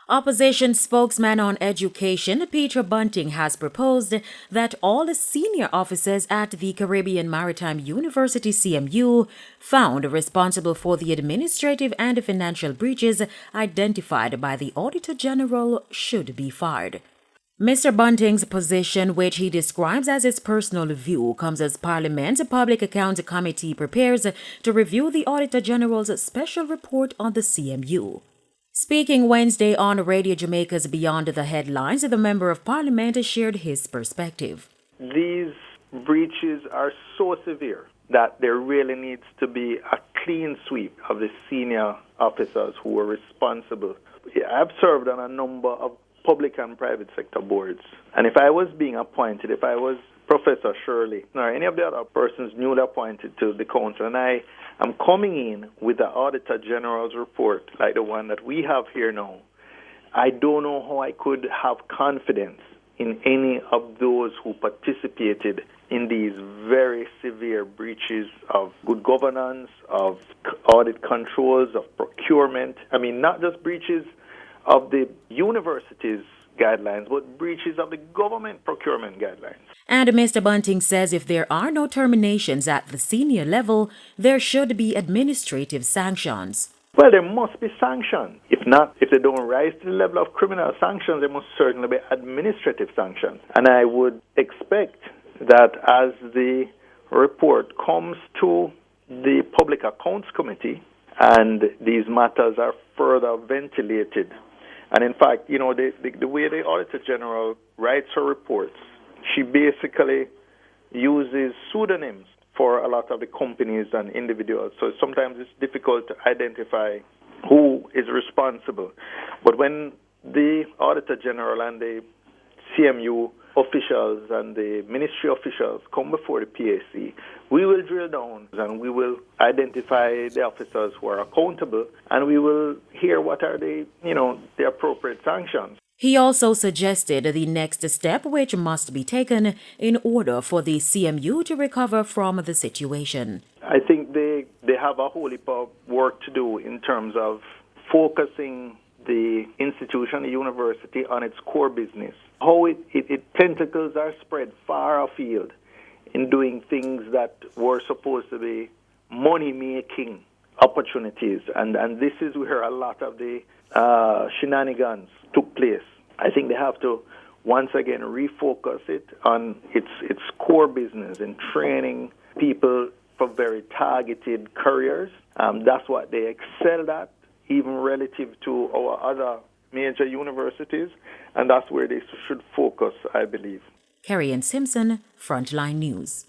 Opposition spokesman on education, Peter Bunting, has proposed that all the senior officers at the Caribbean Maritime University CMU found responsible for the administrative and financial breaches identified by the Auditor General should be fired. Mr. Bunting's position, which he describes as his personal view, comes as Parliament's Public Accounts Committee prepares to review the Auditor General's special report on the CMU. Speaking Wednesday on Radio Jamaica's Beyond the Headlines, the Member of Parliament shared his perspective. These breaches are so severe that there really needs to be a clean sweep of the senior officers who were responsible. I've served on a number of public and private sector boards, and if I was being appointed, if I was Professor Shirley or any of the other persons newly appointed to the council, and I am coming in with the Auditor General's report like the one that we have here now, I don't know how I could have confidence in any of those who participated in these very severe breaches of good governance, of audit controls, of procurement. I mean, not just breaches of the university's guidelines, but breaches of the government procurement guidelines. And Mr. Bunting says if there are no terminations at the senior level, there should be administrative sanctions. Well, there must be sanctions. If not, if they don't rise to the level of criminal sanctions, there must certainly be administrative sanctions. And I would expect that as the report comes to the Public Accounts Committee and these matters are further ventilated, and in fact, you know, the way the Auditor General writes her reports, she basically uses pseudonyms for a lot of the companies and individuals. So sometimes it's difficult to identify who is responsible. But when the Auditor General and the CMU officials and the ministry officials come before the PAC, we will drill down and we will identify the officers who are accountable, and we will hear what are the appropriate sanctions. He also suggested the next step which must be taken in order for the CMU to recover from the situation. I think they have a whole heap of work to do in terms of focusing the institution, the university, on its core business. How it tentacles are spread far afield in doing things that were supposed to be money-making opportunities. And this is where a lot of the shenanigans took place. I think they have to once again refocus it on its core business in training people for very targeted careers. That's what they excelled at, even relative to our other major universities, and that's where they should focus, I believe. Carrie Ann Simpson, Frontline News.